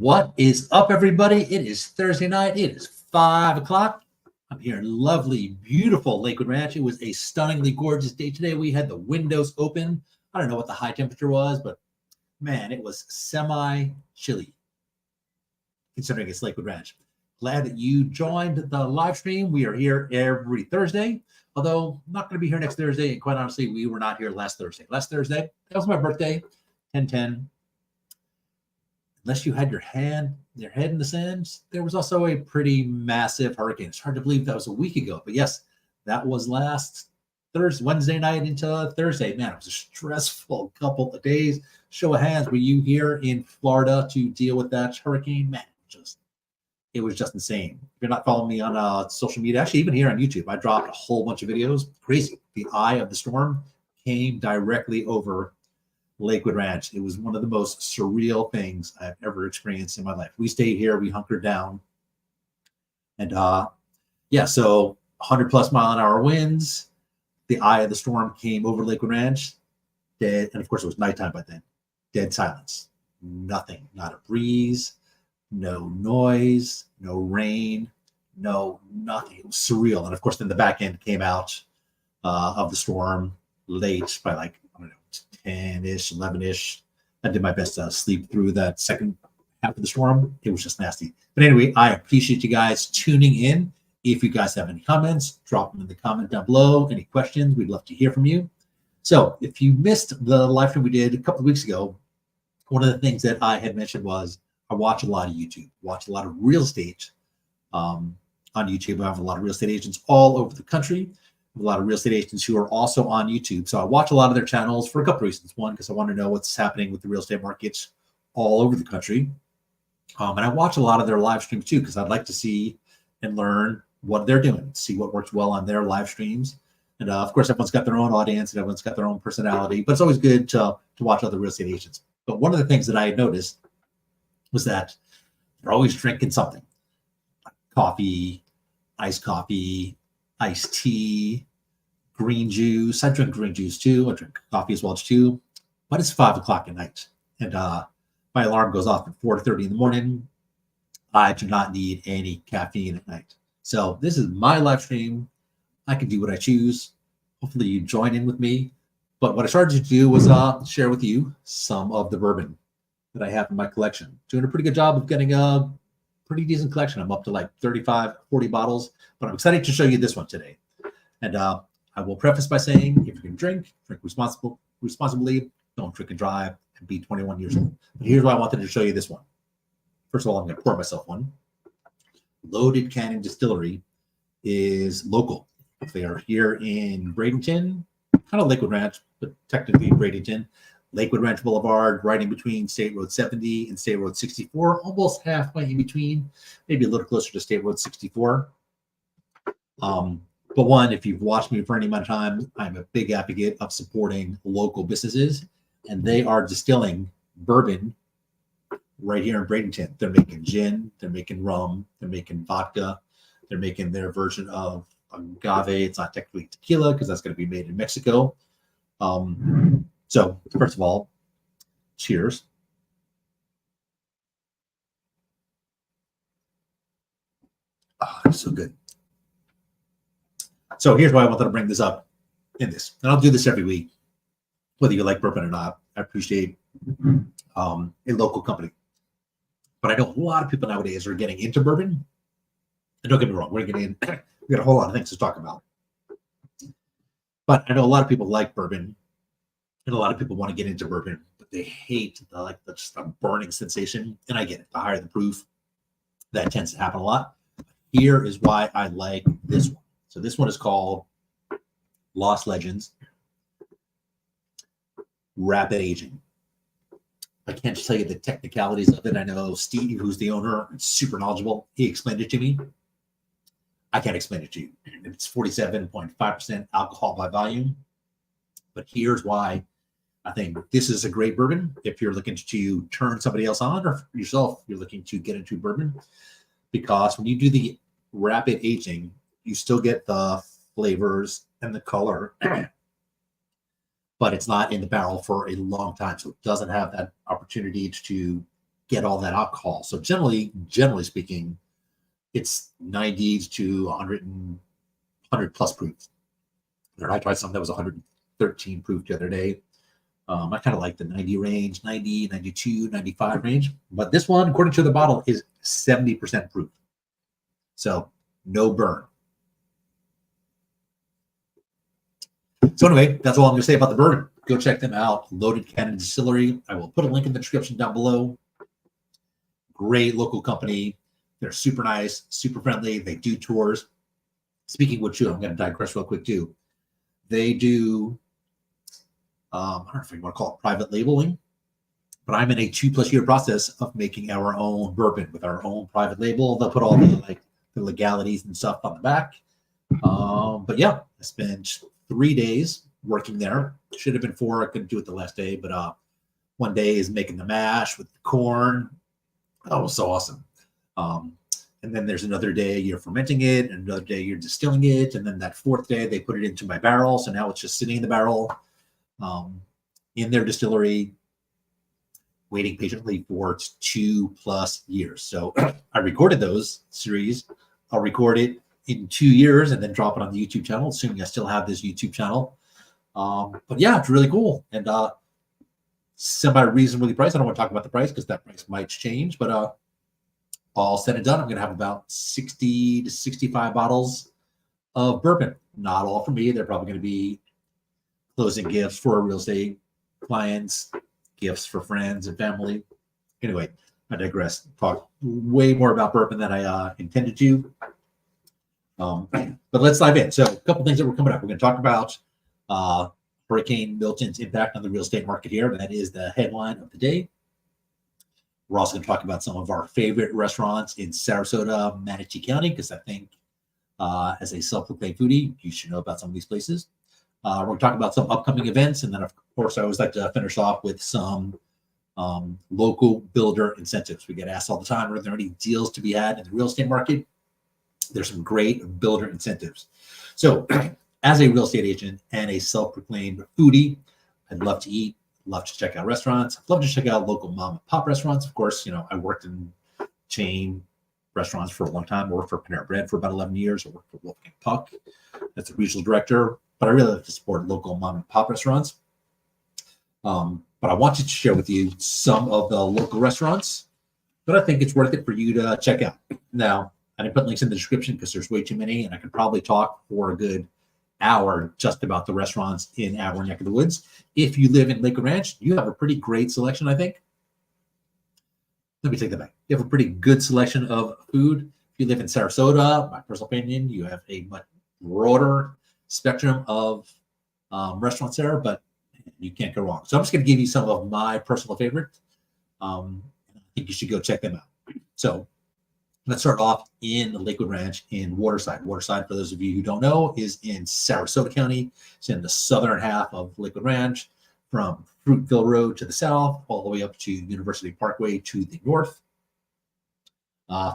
What is up, everybody? It is Thursday night. It is 5 o'clock. I'm here in lovely, beautiful Lakewood Ranch. It was a stunningly gorgeous day today. We had the windows open. I don't know what the high temperature was, but man, it was semi-chilly considering it's Lakewood Ranch. Glad that you joined the live stream. We are here every Thursday, although I'm not going to be here next Thursday. And quite honestly, we were not here last Thursday. Last Thursday, that was my birthday, 10/10. Unless you had your head in the sands, there was also a pretty massive hurricane. It's hard to believe that was a week ago, but yes, that was last Wednesday night into Thursday. Man, it was a stressful couple of days. Show of hands, were you here in Florida to deal with that hurricane? Man, it was just insane. If you're not following me on social media, actually even here on YouTube, I dropped a whole bunch of videos. Crazy. The eye of the storm came directly over Lakewood Ranch. It was one of the most surreal things I've ever experienced in my life. We stayed here, we hunkered down, and so 100+ mile-an-hour winds. The eye of the storm came over Lakewood Ranch, dead, and of course it was nighttime by then. Dead silence, nothing, not a breeze, no noise, no rain, no nothing. It was surreal. And of course, then the back end came out of the storm late by like 10-ish, 11-ish. I did my best to sleep through that second half of the storm. It was just nasty. But anyway, I appreciate you guys tuning in. If you guys have any comments, drop them in the comment down below. Any questions, we'd love to hear from you. So if you missed the live stream we did a couple of weeks ago, one of the things that I had mentioned was I watch a lot of YouTube, watch a lot of real estate on YouTube. I have a lot of real estate agents all over the country. A lot of real estate agents who are also on YouTube. So I watch a lot of their channels for a couple of reasons. One, because I want to know what's happening with the real estate markets all over the country. And I watch a lot of their live streams too, because I'd like to see and learn what they're doing, see what works well on their live streams. And of course, everyone's got their own audience and everyone's got their own personality, but it's always good to watch other real estate agents. But one of the things that I had noticed was that they're always drinking something. Coffee, iced tea, green juice. I drink green juice too. I drink coffee as well too. But it's 5 o'clock at night, and my alarm goes off at 4:30 in the morning. I do not need any caffeine at night. So this is my live stream. I can do what I choose. Hopefully you join in with me. But what I started to do was share with you some of the bourbon that I have in my collection. Doing a pretty good job of getting a pretty decent collection. I'm up to like 35, 40 bottles, but I'm excited to show you this one today. And I will preface by saying, if you can drink responsibly, don't drink and drive, and be 21 years old. But here's why I wanted to show you this one. First of all, I'm going to pour myself one. Loaded Cannon Distillery is local. They are here in Bradenton, kind of Lakewood Ranch, but technically Bradenton. Lakewood Ranch Boulevard, right in between State Road 70 and State Road 64, almost halfway in between, maybe a little closer to State Road 64. But one, if you've watched me for any amount of time, I'm a big advocate of supporting local businesses, and they are distilling bourbon right here in Bradenton. They're making gin, they're making rum, they're making vodka, they're making their version of agave. It's not technically tequila because that's going to be made in Mexico. So first of all, cheers. Oh, it's so good. So here's why I wanted to bring this up in this. And I'll do this every week, whether you like bourbon or not. I appreciate a local company. But I know a lot of people nowadays are getting into bourbon. And don't get me wrong, we got a whole lot of things to talk about. But I know a lot of people like bourbon. And a lot of people want to get into bourbon, but they hate just a burning sensation. And I get it. The higher the proof, that tends to happen a lot. Here is why I like this one. So this one is called Lost Legends Rapid Aging. I can't tell you the technicalities of it. I know Steve, who's the owner, is super knowledgeable. He explained it to me. I can't explain it to you. It's 47.5% alcohol by volume. But here's why I think this is a great bourbon if you're looking to turn somebody else on, or yourself, you're looking to get into bourbon. Because when you do the rapid aging, you still get the flavors and the color, but it's not in the barrel for a long time. So it doesn't have that opportunity to get all that alcohol. So generally speaking, it's 90 to 100 plus proof. I tried something that was 113 proof the other day. I kind of like the 90 range, 90, 92, 95 range. But this one, according to the bottle, is 70% proof. So no burn. So anyway, that's all I'm going to say about the bourbon. Go check them out. Loaded Cannon Distillery. I will put a link in the description down below. Great local company. They're super nice, super friendly. They do tours. Speaking of which, I'm going to digress real quick too. They do, I don't know if you want to call it private labeling, but I'm in a 2+ year process of making our own bourbon with our own private label. They'll put all the legalities and stuff on the back. But yeah, I spent 3 days working there. Should have been 4. I couldn't do it the last day, but one day is making the mash with the corn. Oh, it was so awesome. And then there's another day you're fermenting it, and another day you're distilling it, and then that 4th day they put it into my barrel. So now it's just sitting in the barrel in their distillery, waiting patiently for 2+ years. So I recorded those series. I'll record it in 2 years and then drop it on the YouTube channel, assuming I still have this YouTube channel. But yeah, it's really cool and semi-reasonably priced. I don't want to talk about the price because that price might change, but all said and done, I'm going to have about 60 to 65 bottles of bourbon. Not all for me. They're probably going to be closing gifts for real estate clients, gifts for friends and family. Anyway, I digress. Talk way more about bourbon than I intended to. But let's dive in. So a couple things that were coming up. We're going to talk about Hurricane Milton's impact on the real estate market here. That is the headline of the day. We're also going to talk about some of our favorite restaurants in Sarasota, Manatee County, because I think as a self-proclaimed foodie, you should know about some of these places. We're going to talk about some upcoming events. And then, of course, I always like to finish off with some local builder incentives. We get asked all the time, are there any deals to be had in the real estate market? There's some great builder incentives. So as a real estate agent and a self-proclaimed foodie, I'd love to eat, love to check out restaurants. I'd love to check out local mom and pop restaurants. Of course, I worked in chain restaurants for a long time. I worked for Panera Bread for about 11 years. I worked for Wolfgang Puck as a regional director, but I really like to support local mom and pop restaurants. But I wanted to share with you some of the local restaurants that I think it's worth it for you to check out. Now, I didn't put links in the description because there's way too many, and I could probably talk for a good hour just about the restaurants in our neck of the woods. If you live in Lakewood Ranch, you have a pretty great selection, I think. Let me take that back. You have a pretty good selection of food. If you live in Sarasota, my personal opinion, you have a much broader spectrum of restaurants there, but you can't go wrong. So I'm just going to give you some of my personal favorites. I think you should go check them out. So let's start off in the Lakewood Ranch in Waterside. Waterside, for those of you who don't know, is in Sarasota County. It's in the southern half of Lakewood Ranch, from Fruitville Road to the south, all the way up to University Parkway to the north.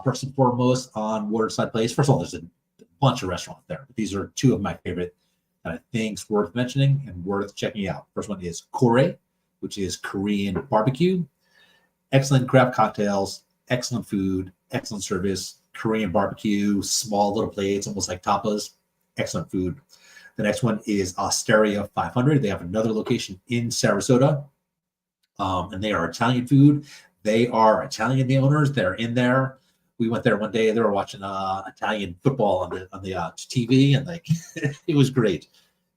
First and foremost on Waterside Place, first of all, there's a bunch of restaurants there, but these are two of my favorite that I think is worth mentioning and worth checking out. First one is Kore, which is Korean barbecue. Excellent craft cocktails, excellent food, excellent service, Korean barbecue, small little plates, almost like tapas, excellent food. The next one is Osteria 500. They have another location in Sarasota, and they are Italian food. They are Italian, the owners. They're in there. We went there one day. They were watching Italian football on the TV, and it was great.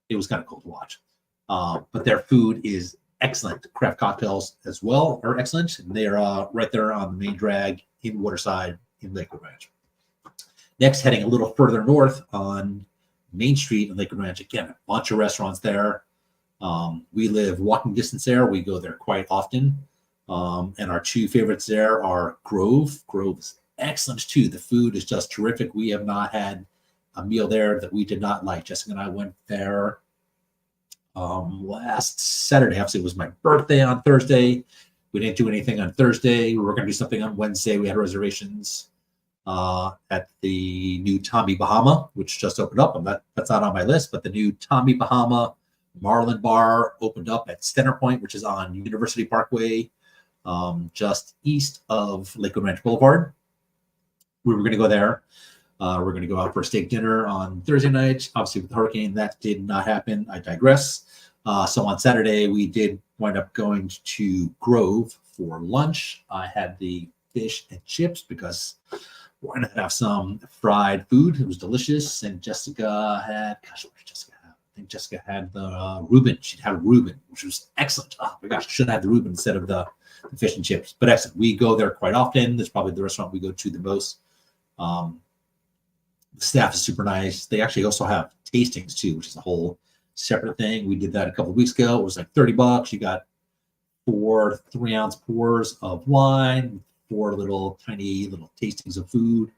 It was kind of cool to watch. But their food is excellent. Craft cocktails as well are excellent. And they are right there on the main drag in Waterside in Lakewood Ranch. Next, heading a little further north on Main Street in Lakewood Ranch. Again, a bunch of restaurants there. We live walking distance there. We go there quite often. And our two favorites there are Grove. Grove is excellent too. The food is just terrific. We have not had a meal there that we did not like. Jessica and I went there last Saturday. Obviously, it was my birthday on Thursday. We didn't do anything on Thursday. We were going to do something on Wednesday. We had reservations at the new Tommy Bahama, which just opened up. That's not on my list, but the new Tommy Bahama Marlin Bar opened up at Center Point, which is on University Parkway just east of Lakewood Ranch Boulevard. We were going to go there. We're going to go out for a steak dinner on Thursday night. Obviously, with the hurricane, that did not happen. I digress. So on Saturday, we did wind up going to Grove for lunch. I had the fish and chips because we're going to have some fried food. It was delicious. And Jessica had, gosh, what did Jessica have? I think Jessica had the Reuben. She'd had a Reuben, which was excellent. Oh my gosh, I should have had the Reuben instead of the fish and chips. But excellent. We go there quite often. That's probably the restaurant we go to the most. The staff is super nice. They actually also have tastings too, which is a whole separate thing. We did that a couple of weeks ago. It was like $30. You got 4 3-ounce pours of wine, 4 tiny little tastings of food,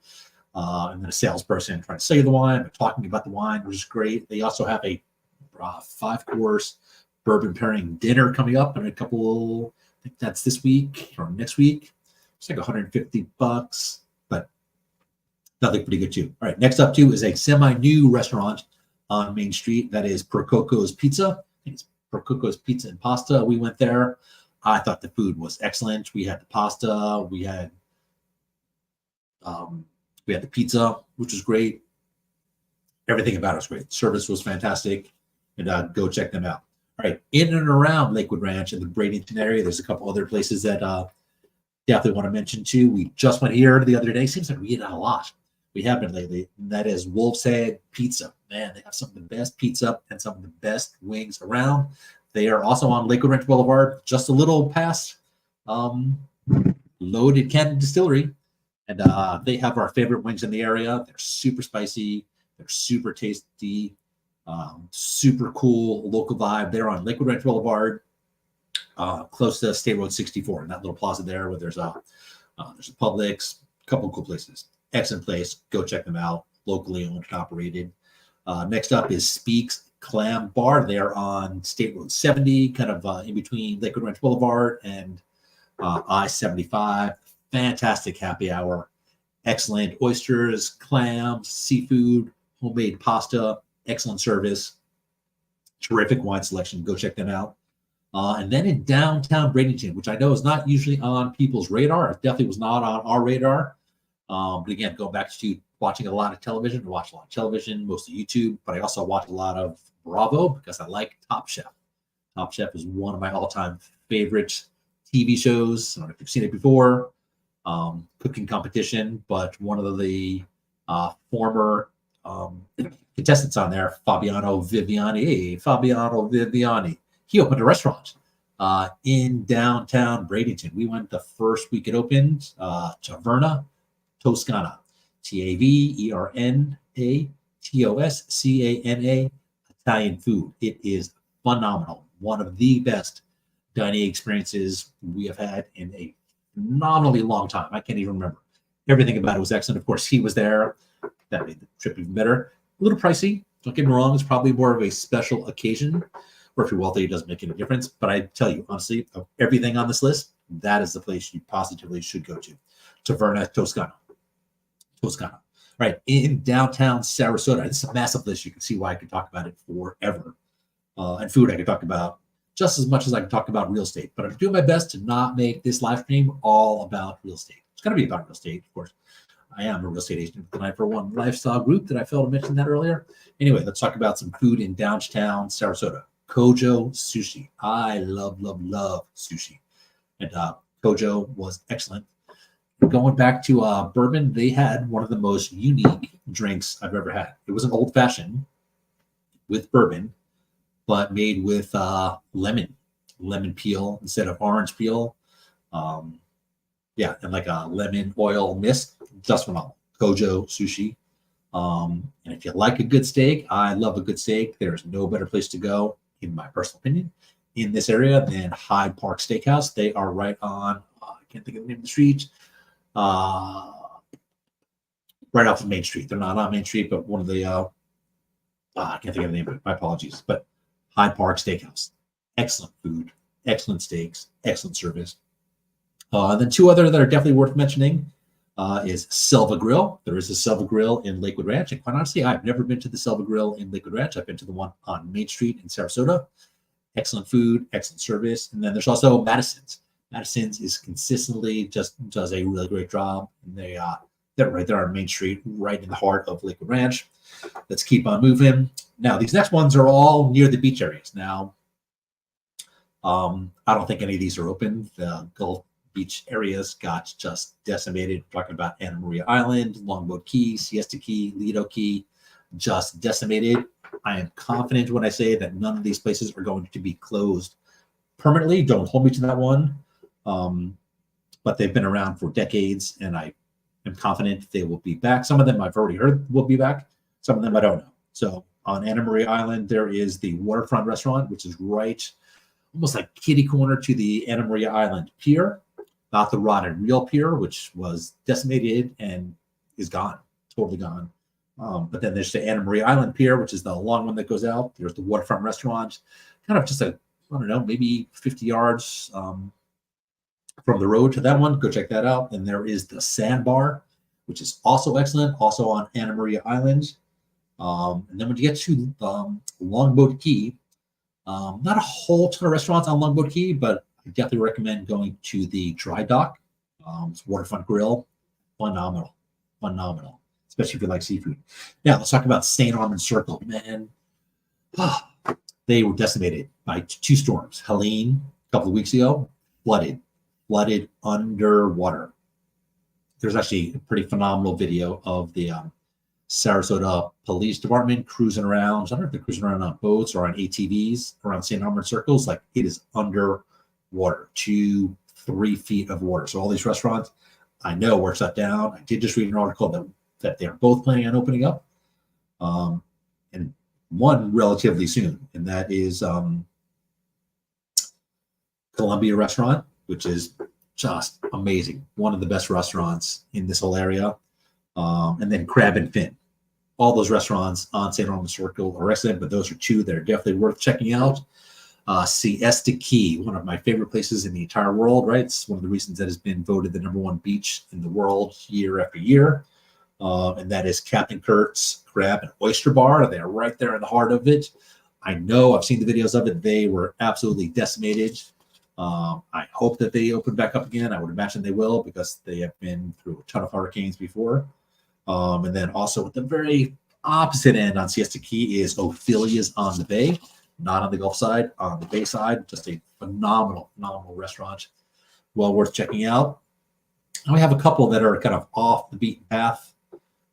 and then a salesperson trying to sell you the wine, but talking about the wine, which is great. They also have a 5-course bourbon pairing dinner coming up in a couple. I think that's this week or next week. It's like $150, but that looked pretty good too. All right, next up too is a semi-new restaurant on Main Street. That is Percoco's Pizza. I think it's Percoco's Pizza and Pasta. We went there. I thought the food was excellent. We had the pasta. We had the pizza, which was great. Everything about it was great. Service was fantastic. And go check them out. All right, in and around Lakewood Ranch and the Bradenton area, there's a couple other places that definitely want to mention too. We just went here the other day. Seems like we eat out a lot. We have been lately, and that is Wolf's Head Pizza. Man, they have some of the best pizza and some of the best wings around. They are also on Lakewood Ranch Boulevard, just a little past Loaded Cannon Distillery. And they have our favorite wings in the area. They're super spicy. They're super tasty. Super cool local vibe. They're on Lakewood Ranch Boulevard, close to State Road 64, in that little plaza there where there's a Publix, a couple of cool places. Excellent place. Go check them out. Locally owned and operated. Next up is Speaks Clam Bar. They are on State Road 70, kind of in between Lakewood Ranch Boulevard and I-75. Fantastic happy hour. Excellent oysters, clams, seafood, homemade pasta, excellent service, terrific wine selection. Go check them out. And then in downtown Bradenton, which I know is not usually on people's radar. It definitely was not on our radar. But again, going back to watching a lot of television, mostly YouTube, but I also watch a lot of Bravo because I like Top Chef. Top Chef is one of my all-time favorite TV shows. I don't know if you've seen it before. Cooking competition, but one of the former contestants on there, Fabiano Viviani. Hey, Fabiano Viviani. He opened a restaurant in downtown Bradenton. We went the first week it opened, Taverna Toscana. Taverna Toscana. Italian food. It is phenomenal. One of the best dining experiences we have had in a phenomenally long time. I can't even remember. Everything about it was excellent. Of course, he was there. That made the trip even better. A little pricey. Don't get me wrong. It's probably more of a special occasion. Or if you're wealthy, it doesn't make any difference. But I tell you, honestly, of everything on this list, that is the place you positively should go to. Taverna Toscana. Toscana. Right. In downtown Sarasota. It's a massive list. You can see why I could talk about it forever. And food I could talk about just as much as I can talk about real estate. But I'm doing my best to not make this live stream all about real estate. It's going to be about real estate, of course. I am a real estate agent with the 941 Lifestyle Group. Did I fail to mention that earlier? Anyway, let's talk about some food in downtown Sarasota. Kojo Sushi. I love sushi. And Kojo was excellent. Going back to bourbon, they had one of the most unique drinks I've ever had. It was an old fashioned with bourbon, but made with lemon peel instead of orange peel. And like a lemon oil mist, just phenomenal. Kojo Sushi. And if you like a good steak, I love a good steak. There's no better place to go, in my personal opinion, in this area than Hyde Park Steakhouse. They are right on, I can't think of the name of the street, right off of Main Street. They're not on Main Street, but one of the, I can't think of the name of it. My apologies. But Hyde Park Steakhouse. Excellent food, excellent steaks, excellent service. And then two other that are definitely worth mentioning is Selva Grill. There is a Selva Grill in Lakewood Ranch. And quite honestly, I've never been to the Selva Grill in Lakewood Ranch. I've been to the one on Main Street in Sarasota. Excellent food, excellent service. And then there's also Madison's. Madison's is consistently just does a really great job. And they're right there on Main Street, right in the heart of Lakewood Ranch. Let's keep on moving. Now, these next ones are all near the beach areas. Now, I don't think any of these are open. The Gulf Beach areas got just decimated. We're talking about Anna Maria Island, Longboat Key, Siesta Key, Lido Key, just decimated. I am confident when I say that none of these places are going to be closed permanently. Don't hold me to that one. But they've been around for decades, and I am confident they will be back. Some of them I've already heard will be back. Some of them I don't know. So on Anna Maria Island, there is the Waterfront Restaurant, which is right, almost like kitty corner to the Anna Maria Island Pier, not the Rod and Reel Pier, which was decimated and is gone, totally gone. But then there's the Anna Maria Island Pier, which is the long one that goes out. There's the Waterfront Restaurant, kind of just I don't know, maybe 50 yards from the road to that one. Go check that out. And there is the Sandbar, which is also excellent, also on Anna Maria Island. And then when you get to Longboat Key, not a whole ton of restaurants on Longboat Key, but I definitely recommend going to the Dry Dock. It's Waterfront Grill. Phenomenal. Especially if you like seafood. Now, let's talk about St. Armand Circle. Man, they were decimated by two storms. Helene, a couple of weeks ago, flooded underwater. There's actually a pretty phenomenal video of the Sarasota Police Department cruising around. I don't know if they're cruising around on boats or on ATVs around St. Armand Circles. Like, it is underwater, 2-3 feet of water. So all these restaurants, I know, were shut down. I did just read an article that they're both planning on opening up, and one relatively soon, and that is Columbia Restaurant, which is just amazing. One of the best restaurants in this whole area. And then Crab and Fin. All those restaurants on St. Armand Circle are excellent, but those are two that are definitely worth checking out. Siesta Key, one of my favorite places in the entire world, right? It's one of the reasons that has been voted the #1 beach in the world year after year. And that is Captain Kurt's Crab and Oyster Bar. They're right there in the heart of it. I know, I've seen the videos of it. They were absolutely decimated. I hope that they open back up again. I would imagine they will, because they have been through a ton of hurricanes before. And then also at the very opposite end on Siesta Key is Ophelia's on the Bay, not on the Gulf side, on the Bay side. Just a phenomenal restaurant. Well worth checking out. And we have a couple that are kind of off the beaten path,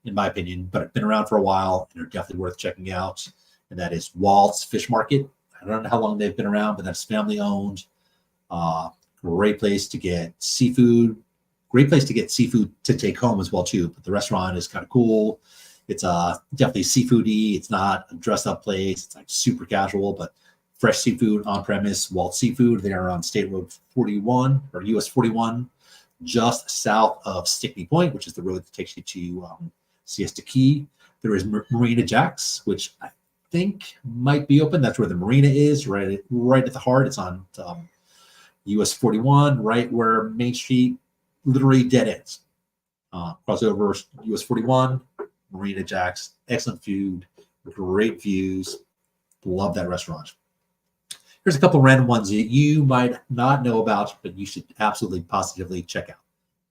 in my opinion, but have been around for a while and are definitely worth checking out. And that is Walt's Fish Market. I don't know how long they've been around, but that's family owned. Great place to get seafood. Great place to get seafood to take home as well too. But the restaurant is kind of cool. It's definitely seafoody. It's not a dressed up place. It's like super casual, but fresh seafood on premise. Walt Seafood. They are on State Road 41 or US 41, just south of Stickney Point, which is the road that takes you to Siesta Key. There is Marina Jack's, which I think might be open. That's where the marina is, right at the heart. It's on US 41, right where Main Street literally dead ends. Cross over US 41, Marina Jack's, excellent food, great views. Love that restaurant. Here's a couple random ones that you might not know about, but you should absolutely positively check out.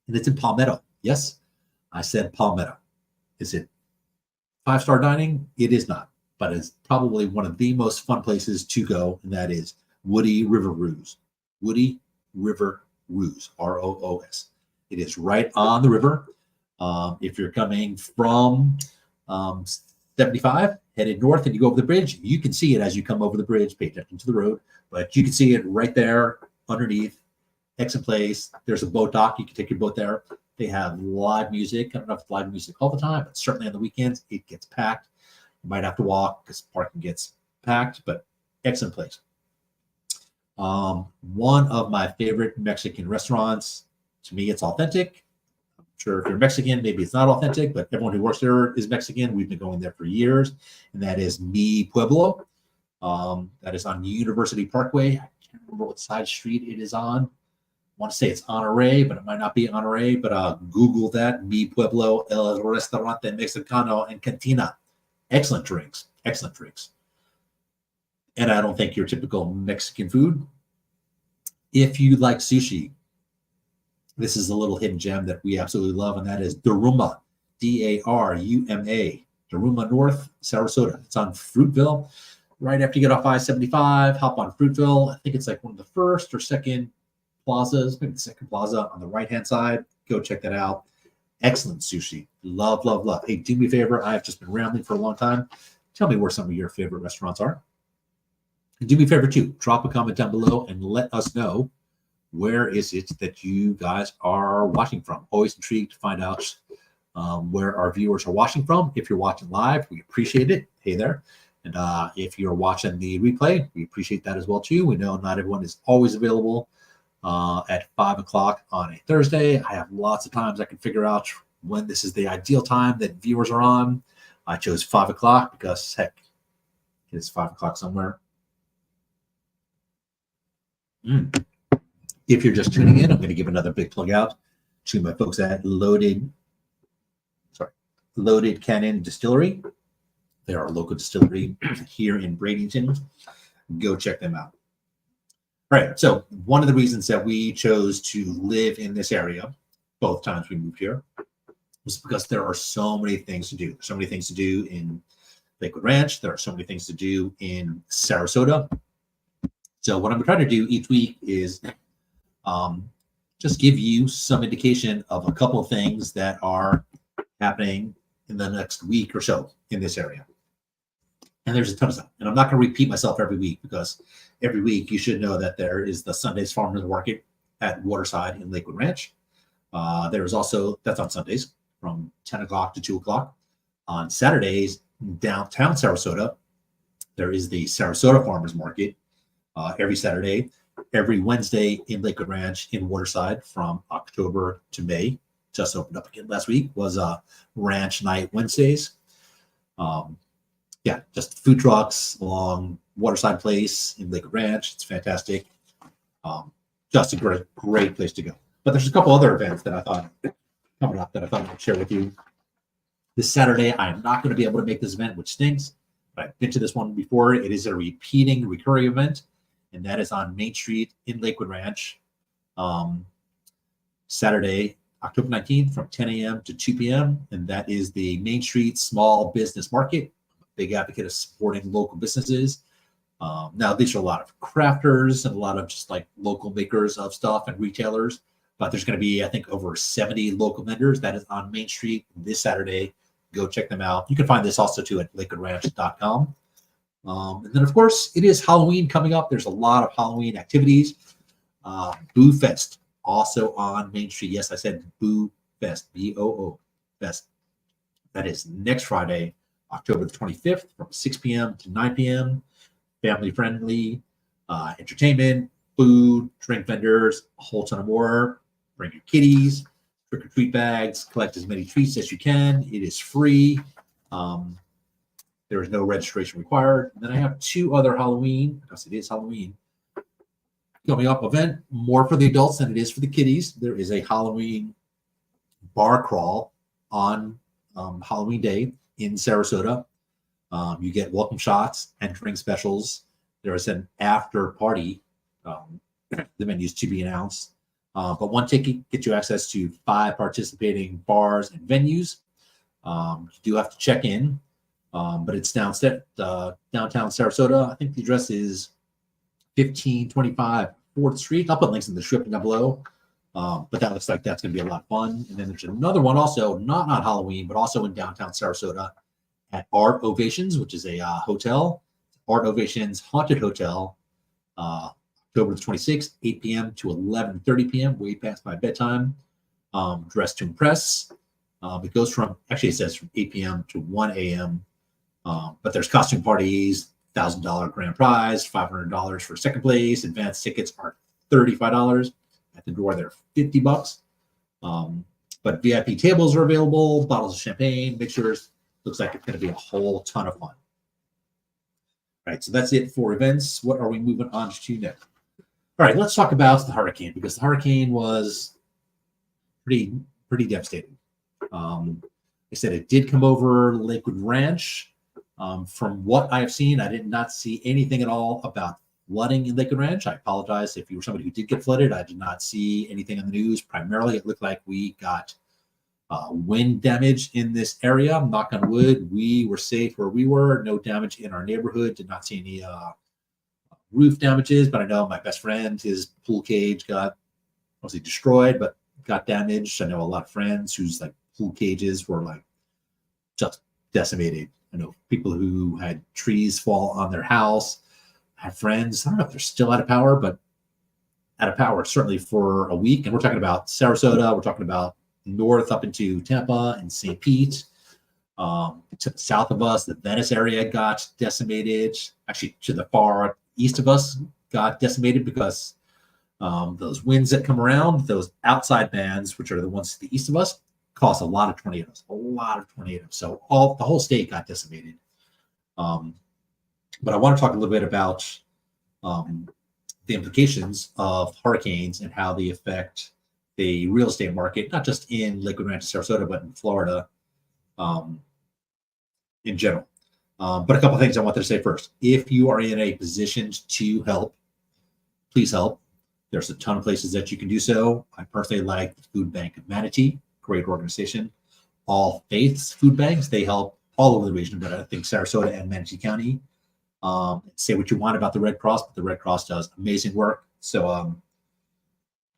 And it's in Palmetto. Yes, I said Palmetto. Is it 5-star dining? It is not, but it's probably one of the most fun places to go, and that is Woody River Ruse. Woody River Ruse, ROOS. It is right on the river. If you're coming from 75, headed north, and you go over the bridge, you can see it as you come over the bridge. Pay attention to the road, but you can see it right there underneath. Excellent place. There's a boat dock. You can take your boat there. They have live music. I don't know if it's live music all the time, but certainly on the weekends, it gets packed. You might have to walk because parking gets packed, but excellent place. One of my favorite Mexican restaurants. To me, it's authentic. I'm sure if you're Mexican, maybe it's not authentic, but everyone who works there is Mexican. We've been going there for years, and that is Mi Pueblo. That is on University Parkway. I can't remember what side street it is on. I want to say it's Honore, but it might not be Honore. But Google that. Mi Pueblo, El Restaurante Mexicano and Cantina. Excellent drinks. And I don't think your typical Mexican food. If you like sushi, This is a little hidden gem that we absolutely love, and that is Daruma, Daruma, Daruma North, Sarasota. It's on Fruitville. Right after you get off I-75, hop on Fruitville. I think it's like one of the first or second plazas, maybe the second plaza on the right-hand side. Go check that out. Excellent sushi. Love, love, love. Hey, do me a favor. I have just been rambling for a long time. Tell me where some of your favorite restaurants are. And do me a favor too. Drop a comment down below and let us know where is it that you guys are watching from. Always intrigued to find out where our viewers are watching from. If you're watching live, we appreciate it. Hey there. And if you're watching the replay, we appreciate that as well too. We know not everyone is always available at 5 o'clock on a Thursday. I have lots of times I can figure out when this is the ideal time that viewers are on. I chose 5 o'clock because, heck, it's 5 o'clock somewhere. If you're just tuning in, I'm going to give another big plug out to my folks at Loaded Cannon Distillery. They're our local distillery here in Bradenton. Go check them out. All right, so one of the reasons that we chose to live in this area, both times we moved here, was because there are so many things to do. So many things to do in Lakewood Ranch. There are so many things to do in Sarasota. So what I'm trying to do each week is just give you some indication of a couple of things that are happening in the next week or so in this area. And there's a ton of stuff. And I'm not going to repeat myself every week because every week you should know that there is the Sunday's Farmers Market at Waterside in Lakewood Ranch. There's also, that's on Sundays from 10 o'clock to 2 o'clock. On Saturdays, downtown Sarasota, there is the Sarasota Farmers Market every Saturday. Every Wednesday in Lakewood Ranch in Waterside from October to May. Just opened up again last week was Ranch Night Wednesdays. Yeah, just food trucks along Waterside Place in Lakewood Ranch. It's fantastic. Just a great place to go. But there's a couple other events that I thought coming up that I thought I'd share with you. This Saturday, I am not going to be able to make this event, which stinks. But I've been to this one before. It is a recurring event. And that is on Main Street in Lakewood Ranch, Saturday, October 19th from 10 a.m. to 2 p.m. And that is the Main Street Small Business Market. Big advocate of supporting local businesses. Now, these are a lot of crafters and a lot of just like local makers of stuff and retailers. But there's going to be, I think, over 70 local vendors. That is on Main Street this Saturday. Go check them out. You can find this also too at lakewoodranch.com. And then, of course, it is Halloween coming up. There's a lot of Halloween activities. Boo Fest, also on Main Street. Yes, I said Boo Fest, B-O-O, Fest. That is next Friday, October the 25th from 6 p.m. to 9 p.m. Family-friendly entertainment, food, drink vendors, a whole ton of more. Bring your kitties, trick-or-treat bags, collect as many treats as you can. It is free. There is no registration required. And then I have two other Halloween, because it is Halloween, coming up event, more for the adults than it is for the kiddies. There is a Halloween bar crawl on Halloween Day in Sarasota. You get welcome shots and drink specials. There is an after party. The venues to be announced. But one ticket gets you access to 5 participating bars and venues. You do have to check in. But it's downtown Sarasota. I think the address is 1525 4th Street. I'll put links in the description down below. But that looks like that's going to be a lot of fun. And then there's another one also, not on Halloween, but also in downtown Sarasota at Art Ovations, which is a hotel. Art Ovations Haunted Hotel, October the 26th, 8 p.m. to 11:30 p.m., way past my bedtime. Dress to impress. It goes from, actually it says from 8 p.m. to 1 a.m., but there's costume parties, $1,000 grand prize, $500 for second place. Advanced tickets are $35 at the door. They're $50. But VIP tables are available, bottles of champagne, mixers. Looks like it's going to be a whole ton of fun. All right, so that's it for events. What are we moving on to next? All right, let's talk about the hurricane, because the hurricane was pretty devastating. They said it did come over Lakewood Ranch. From what I've seen, I did not see anything at all about flooding in Lakewood Ranch. I apologize if you were somebody who did get flooded. I did not see anything on the news. Primarily, it looked like we got wind damage in this area. Knock on wood, we were safe where we were. No damage in our neighborhood. Did not see any roof damages, but I know my best friend, his pool cage got obviously destroyed, but got damaged. I know a lot of friends whose like pool cages were like just decimated. I know people who had trees fall on their house. I have friends, I don't know if they're still out of power, but out of power certainly for a week. And we're talking about Sarasota. We're talking about north up into Tampa and St. Pete. To the south of us, the Venice area got decimated. Actually, to the far east of us got decimated because those winds that come around, those outside bands, which are the ones to the east of us, cause a lot of tornadoes. So the whole state got decimated. But I want to talk a little bit about the implications of hurricanes and how they affect the real estate market, not just in Lakewood Ranch and Sarasota, but in Florida in general. But a couple of things I wanted to say first. If you are in a position to help, please help. There's a ton of places that you can do so. I personally like the Food Bank of Manatee, great organization. All Faiths Food Banks, they help all over the region, but I think Sarasota and Manatee County. Say what you want about the Red Cross, but the Red Cross does amazing work. So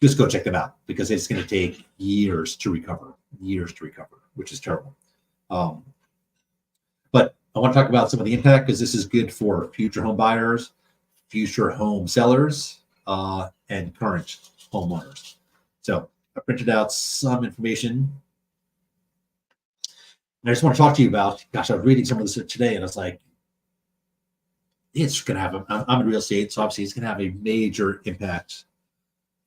just go check them out because it's going to take years to recover, which is terrible. But I want to talk about some of the impact because this is good for future home buyers, future home sellers, and current homeowners. So I printed out some information. And I just want to talk to you about, gosh, I was reading some of this today and I was like, it's going to have, I'm in real estate, so obviously it's going to have a major impact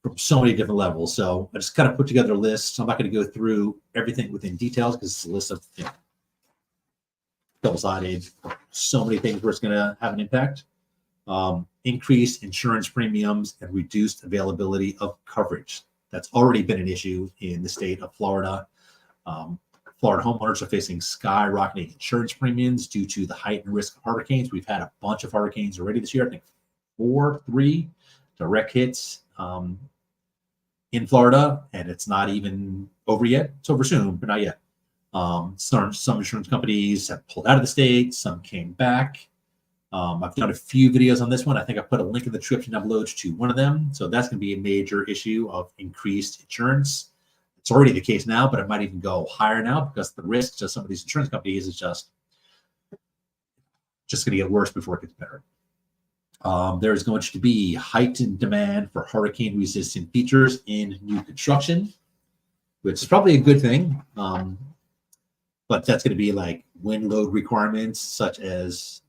from so many different levels. So I just kind of put together a list. I'm not going to go through everything within details because it's a list of double-sided, so many things where it's going to have an impact. Increased insurance premiums and reduced availability of coverage. That's already been an issue in the state of Florida. Florida homeowners are facing skyrocketing insurance premiums due to the heightened risk of hurricanes. We've had a bunch of hurricanes already this year. I think 3 direct hits in Florida, and it's not even over yet. It's over soon, but not yet. Some insurance companies have pulled out of the state. Some came back. I've done a few videos on this one. I think I put a link in the description down below to one of them. So that's going to be a major issue of increased insurance. It's already the case now, but it might even go higher now because the risk to some of these insurance companies is just going to get worse before it gets better. There's going to be heightened demand for hurricane-resistant features in new construction, which is probably a good thing. But that's going to be like wind load requirements, such as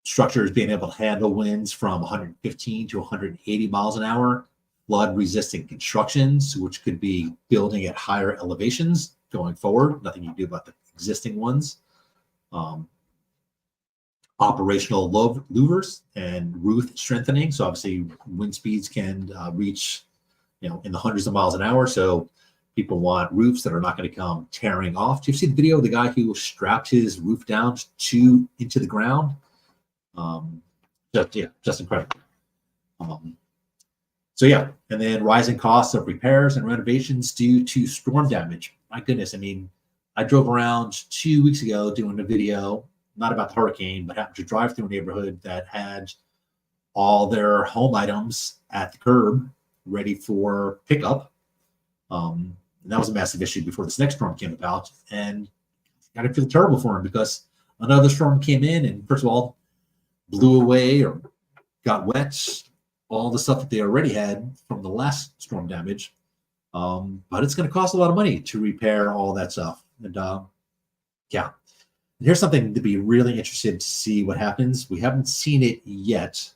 structures being able to handle winds from 115 to 180 miles an hour, flood-resistant constructions, which could be building at higher elevations going forward. Nothing you can do about the existing ones. Operational louvers and roof strengthening. So obviously wind speeds can reach, in the hundreds of miles an hour. So people want roofs that are not going to come tearing off. Do you see the video of the guy who strapped his roof down into the ground? Just incredible. And then rising costs of repairs and renovations due to storm damage. My goodness, I mean, I drove around 2 weeks ago doing a video, not about the hurricane, but happened to drive through a neighborhood that had all their home items at the curb ready for pickup. And that was a massive issue before this next storm came about. And I got to feel terrible for them because another storm came in and, first of all, blew away or got wet all the stuff that they already had from the last storm damage. But it's going to cost a lot of money to repair all that stuff. And here's something to be really interested to see what happens. We haven't seen it yet,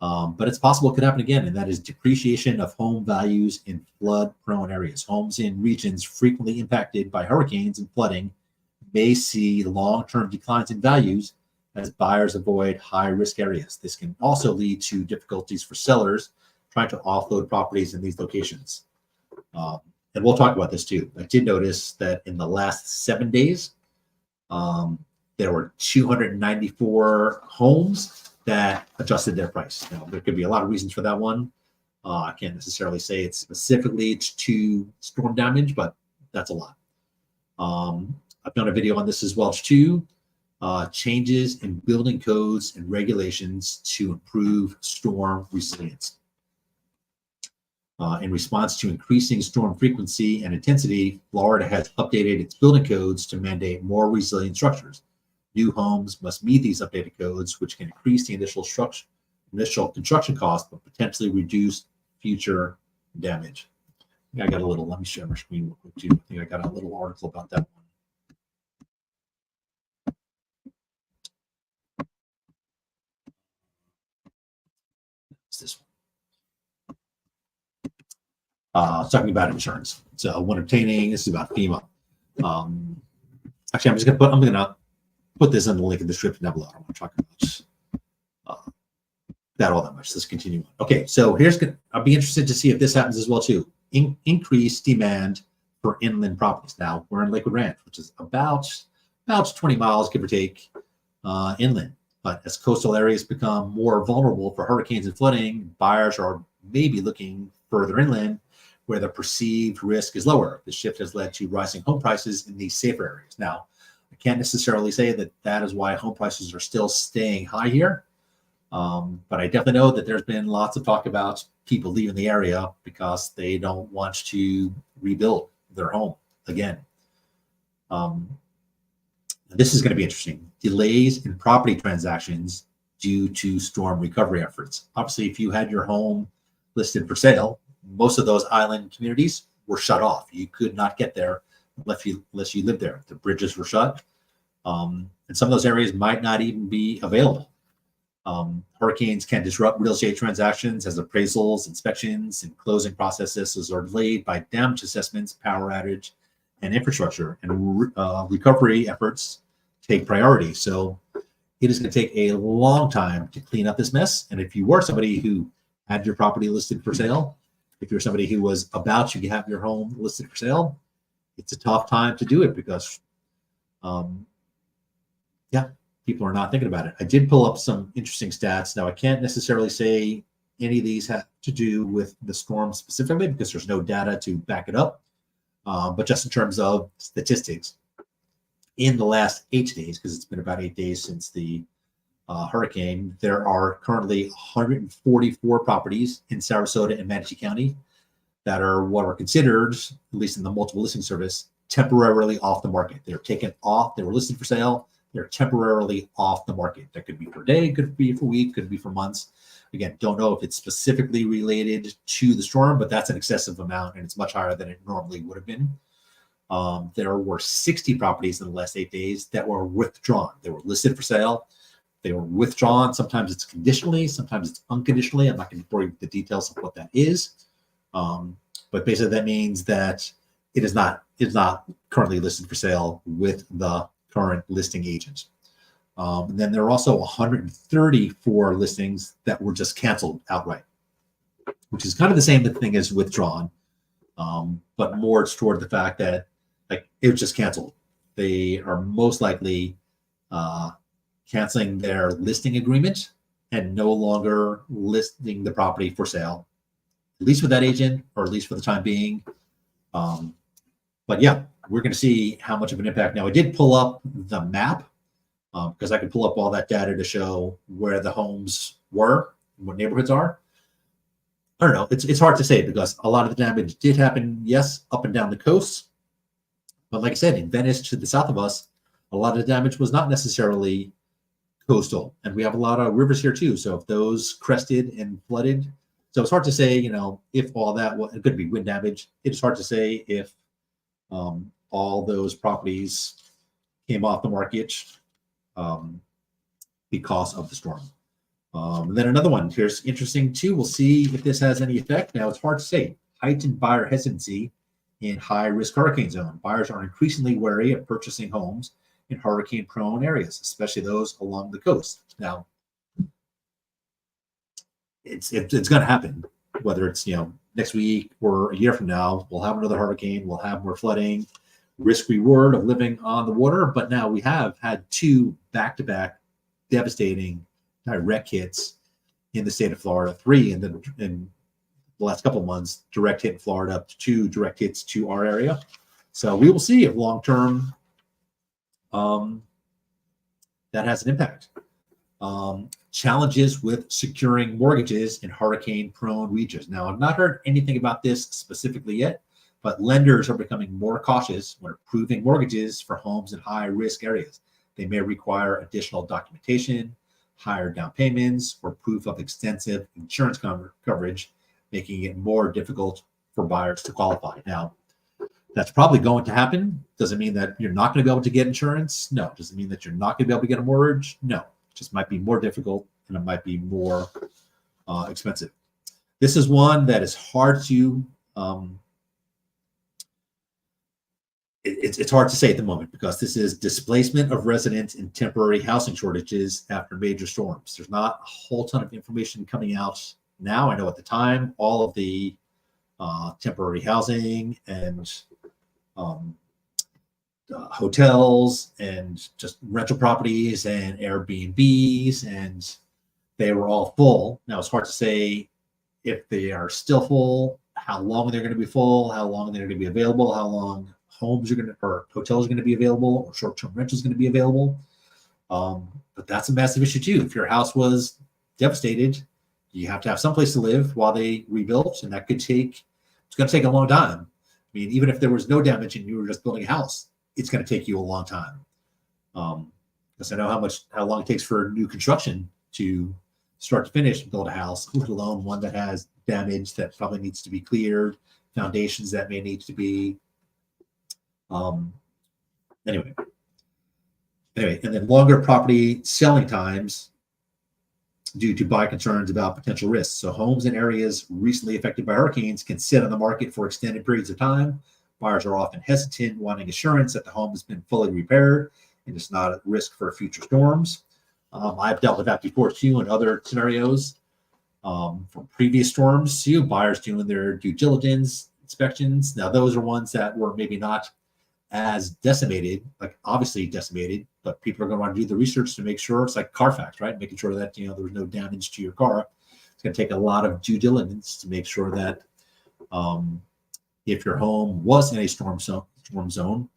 but it's possible it could happen again, and that is depreciation of home values in flood-prone areas. Homes in regions frequently impacted by hurricanes and flooding may see long-term declines in values as buyers avoid high-risk areas. This can also lead to difficulties for sellers trying to offload properties in these locations. And we'll talk about this too. I did notice that in the last 7 days, there were 294 homes that adjusted their price. Now, there could be a lot of reasons for that one. I can't necessarily say it's specifically to storm damage, but that's a lot. I've done a video on this as well too. Changes in building codes and regulations to improve storm resilience. In response to increasing storm frequency and intensity, Florida has updated its building codes to mandate more resilient structures. New homes must meet these updated codes, which can increase the initial construction cost, but potentially reduce future damage. I got a little, let me share my screen real quick too. I think I got a little article about that one. It's this one. Talking about insurance. So when obtaining, this is about FEMA. Actually, I'm gonna put this in the link in the description down below. I don't want to talk about that all that much. Let's continue on. Okay, so I'll be interested to see if this happens as well too. Increased demand for inland properties. Now we're in Lakewood Ranch, which is about 20 miles, give or take, inland. But as coastal areas become more vulnerable for hurricanes and flooding, buyers are maybe looking further inland where the perceived risk is lower. The shift has led to rising home prices in these safer areas. Now, I can't necessarily say that is why home prices are still staying high here. But I definitely know that there's been lots of talk about people leaving the area because they don't want to rebuild their home again. This is going to be interesting. Delays in property transactions due to storm recovery efforts. Obviously, if you had your home listed for sale, most of those island communities were shut off. You could not get there unless you lived there. The bridges were shut. And some of those areas might not even be available. Hurricanes can disrupt real estate transactions as appraisals, inspections, and closing processes are delayed by damage assessments, power outage, and infrastructure. And recovery efforts take priority. So it is going to take a long time to clean up this mess. And if you were somebody who had your property listed for sale, if you're somebody who was about to have your home listed for sale, it's a tough time to do it because, people are not thinking about it. I did pull up some interesting stats. Now, I can't necessarily say any of these have to do with the storm specifically because there's no data to back it up. But just in terms of statistics, in the last 8 days, because it's been about 8 days since the hurricane, there are currently 144 properties in Sarasota and Manatee County that are what are considered, at least in the multiple listing service, temporarily off the market. They're taken off. They were listed for sale. They're temporarily off the market. That could be for a day, could be for a week, could be for months. Again, don't know if it's specifically related to the storm, but that's an excessive amount, and it's much higher than it normally would have been. There were 60 properties in the last 8 days that were withdrawn. They were listed for sale. They were withdrawn. Sometimes it's conditionally, sometimes it's unconditionally. I'm not going to bore you with the details of what that is. But basically that means that it is not currently listed for sale with the current listing agent. And then there are also 134 listings that were just canceled outright, which is kind of the same thing as withdrawn, but more toward the fact that it was just canceled. They are most likely canceling their listing agreement and no longer listing the property for sale, at least with that agent, or at least for the time being. But yeah, we're going to see how much of an impact. Now, I did pull up the map because I could pull up all that data to show where the homes were, what neighborhoods are. I don't know. It's hard to say because a lot of the damage did happen, yes, up and down the coast. But like I said, in Venice to the south of us, a lot of the damage was not necessarily coastal. And we have a lot of rivers here too. So if those crested and flooded, so it's hard to say, if all that, it could be wind damage. It's hard to say if all those properties came off the market because of the storm. And then another one here's interesting too. We'll see if this has any effect. Now, it's hard to say. Heightened buyer hesitancy in high-risk hurricane zone. Buyers are increasingly wary of purchasing homes in hurricane-prone areas, especially those along the coast. Now, it's going to happen, whether it's next week or a year from now. We'll have another hurricane. We'll have more flooding. Risk reward of living on the water. But now we have had 2 back-to-back devastating direct hits in the state of Florida, 3 in the last couple of months, direct hit in Florida, up to 2 direct hits to our area. So we will see if long term that has an impact. Challenges with securing mortgages in hurricane-prone regions. Now, I've not heard anything about this specifically yet, but lenders are becoming more cautious when approving mortgages for homes in high-risk areas. They may require additional documentation, higher down payments, or proof of extensive insurance coverage, making it more difficult for buyers to qualify. Now, that's probably going to happen. Doesn't mean that you're not going to be able to get insurance. No. Doesn't mean that you're not going to be able to get a mortgage. No. It just might be more difficult and it might be more expensive. This is one that is hard to it's hard to say at the moment because this is displacement of residents and temporary housing shortages after major storms. There's not a whole ton of information coming out now. I know at the time, all of the temporary housing and hotels and just rental properties and Airbnbs, and they were all full. Now it's hard to say if they are still full, how long they're going to be full, how long they're going to be available, how long homes are going to, or hotels are going to be available, or short-term rentals going to be available. But that's a massive issue too. If your house was devastated, you have to have someplace to live while they rebuilt, and that could take, it's going to take a long time. I mean, even if there was no damage and you were just building a house, it's going to take you a long time. Because I know how long it takes for new construction to start to finish and build a house, let alone one that has damage that probably needs to be cleared, foundations that may need to be anyway, and then longer property selling times due to buyer concerns about potential risks. So homes in areas recently affected by hurricanes can sit on the market for extended periods of time. Buyers are often hesitant, wanting assurance that the home has been fully repaired and it's not at risk for future storms. I've dealt with that before too in other scenarios from previous storms too. Buyers doing their due diligence inspections. Now those are ones that were maybe not as decimated, like obviously decimated, but people are going to want to do the research to make sure. It's like Carfax, right? Making sure that there was no damage to your car. It's going to take a lot of due diligence to make sure that if your home was in a storm zone,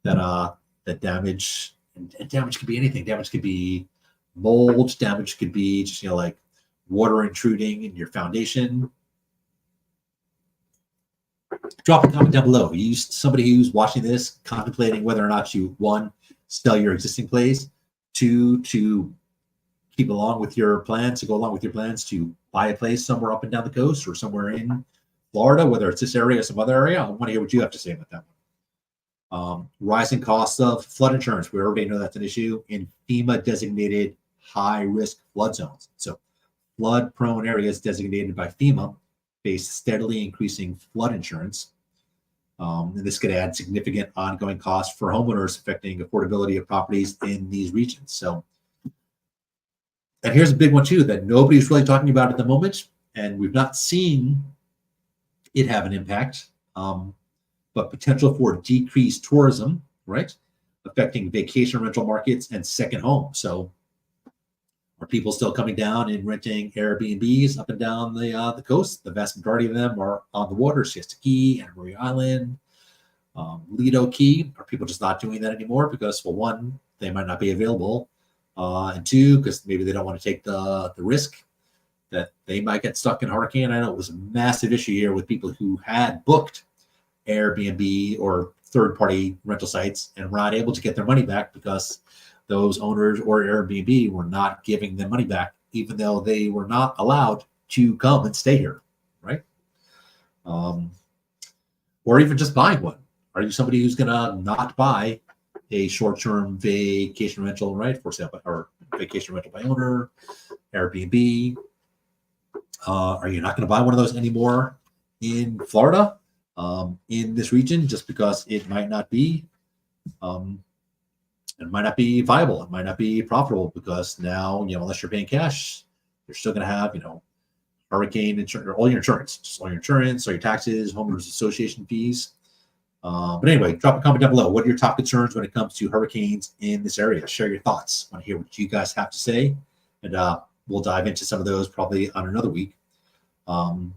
that damage, and damage could be anything. Damage could be mold. Damage could be just like water intruding in your foundation. Drop a comment down below. You somebody who's watching this, contemplating whether or not you, 1, sell your existing place, 2, to keep along with your plans, to buy a place somewhere up and down the coast or somewhere in Florida, whether it's this area or some other area. I want to hear what you have to say about that one. Rising costs of flood insurance. We already know that's an issue in FEMA designated high-risk flood zones. So flood-prone areas designated by FEMA face steadily increasing flood insurance. And this could add significant ongoing costs for homeowners, affecting affordability of properties in these regions. So, and here's a big one too that nobody's really talking about at the moment, and we've not seen it have an impact, but potential for decreased tourism, right? Affecting vacation rental markets and second homes. So are people still coming down and renting Airbnbs up and down the coast? The vast majority of them are on the water, Siesta Key, Anna Maria Island, Lido Key. Are people just not doing that anymore because, well, 1, they might not be available, and 2, because maybe they don't want to take the risk that they might get stuck in a hurricane. I know it was a massive issue here with people who had booked Airbnb or third-party rental sites and were not able to get their money back because those owners or Airbnb were not giving them money back, even though they were not allowed to come and stay here, right? Or even just buying one. Are you somebody who's going to not buy a short-term vacation rental, right, for sale, or vacation rental by owner, Airbnb? Are you not going to buy one of those anymore in Florida, in this region, just because it might not be viable. It might not be profitable because now, unless you're paying cash, you're still going to have, hurricane insurance, or all your insurance, all your taxes, homeowners association fees. But anyway, drop a comment down below. What are your top concerns when it comes to hurricanes in this area? Share your thoughts. I want to hear what you guys have to say. And we'll dive into some of those probably on another week. And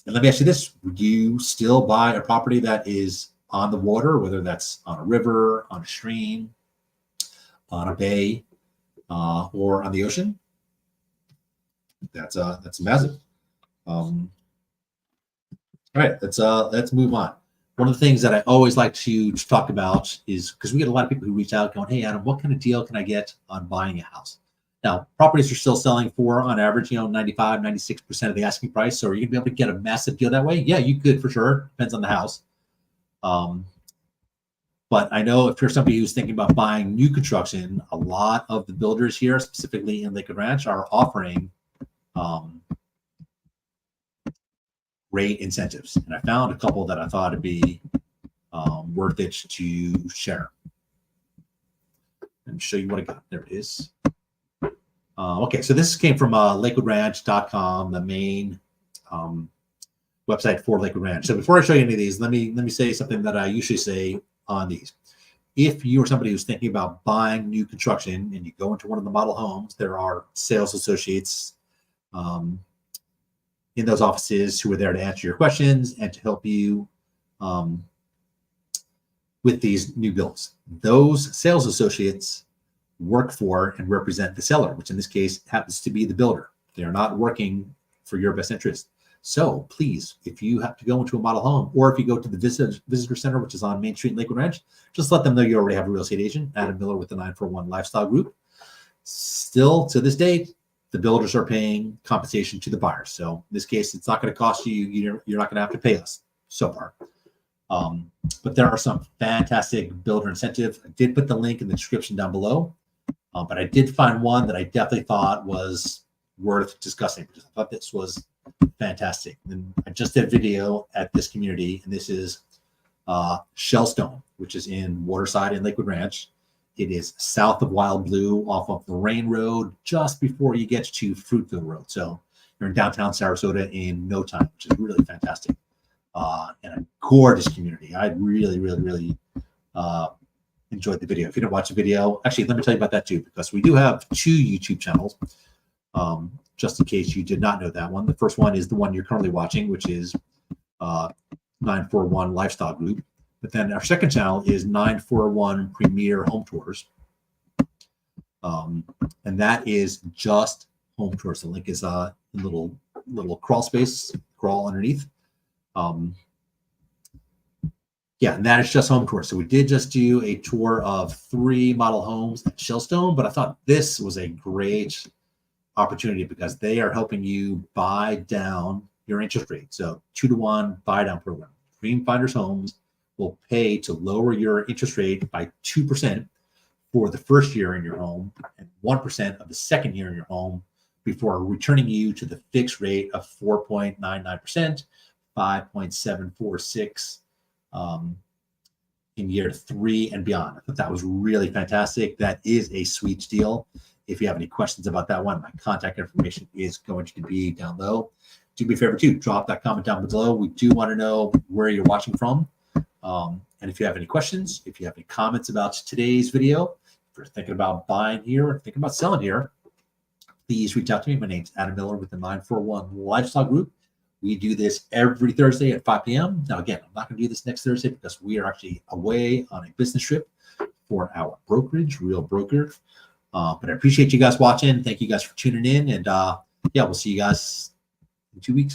let me ask you this: would you still buy a property that is on the water, whether that's on a river, on a stream, on a bay, or on the ocean? That's massive. All right, let's move on. One of the things that I always like to talk about is, because we get a lot of people who reach out going, "Hey, Adam, what kind of deal can I get on buying a house?" Now, properties are still selling for, on average, 95, 96% of the asking price. So are you gonna be able to get a massive deal that way? Yeah, you could for sure. Depends on the house. But I know if you're somebody who's thinking about buying new construction, a lot of the builders here, specifically in Lakewood Ranch, are offering great incentives. And I found a couple that I thought would be worth it to share. And show you what I got. There it is. Okay, so this came from lakewoodranch.com, the main website for Lakewood Ranch. So before I show you any of these, let me say something that I usually say on these. If you are somebody who's thinking about buying new construction and you go into one of the model homes, there are sales associates in those offices who are there to answer your questions and to help you with these new builds. Those sales associates work for and represent the seller, which in this case happens to be the builder. They are not working for your best interest. So please, if you have to go into a model home, or if you go to the visitor center, which is on Main Street in Lakewood Ranch, just let them know you already have a real estate agent, Adam Miller with the 941 Lifestyle Group. Still to this date, the builders are paying compensation to the buyers. So in this case, it's not going to cost you, you're not going to have to pay us so far. But there are some fantastic builder incentives. I did put the link in the description down below, but I did find one that I definitely thought was worth discussing, because I thought this was fantastic. And I just did a video at this community, and this is Shellstone, which is in Waterside in Lakewood Ranch. It is south of Wild Blue off of the Rain Road, just before you get to Fruitville Road. So you're in downtown Sarasota in no time, which is really fantastic. And a gorgeous community. I really enjoyed the video. If you didn't watch the video, actually, let me tell you about that too, because we do have 2 YouTube channels, just in case you did not know that one. The first one is the one you're currently watching, which is 941 Lifestyle Group. But then our second channel is 941 Premier Home Tours. And that is just home tours. The link is a little crawl space, crawl underneath. Yeah, and that is just home tours. So we did just do a tour of 3 model homes at Shellstone, but I thought this was a great opportunity because they are helping you buy down your interest rate. So 2-to-1 buy down program. Dream Finders Homes will pay to lower your interest rate by 2% for the first year in your home and 1% of the second year in your home before returning you to the fixed rate of 4.99%, 5.746 in year 3 and beyond. I thought that was really fantastic. That is a sweet deal. If you have any questions about that one, my contact information is going to be down below. Do me a favor too, drop that comment down below. We do want to know where you're watching from. And if you have any questions, if you have any comments about today's video, if you're thinking about buying here or thinking about selling here, please reach out to me. My name's Adam Miller with the 941 Lifestyle Group. We do this every Thursday at 5 p.m. Now, again, I'm not going to do this next Thursday because we are actually away on a business trip for our brokerage, Real Broker. But I appreciate you guys watching. Thank you guys for tuning in. And yeah, we'll see you guys in 2 weeks.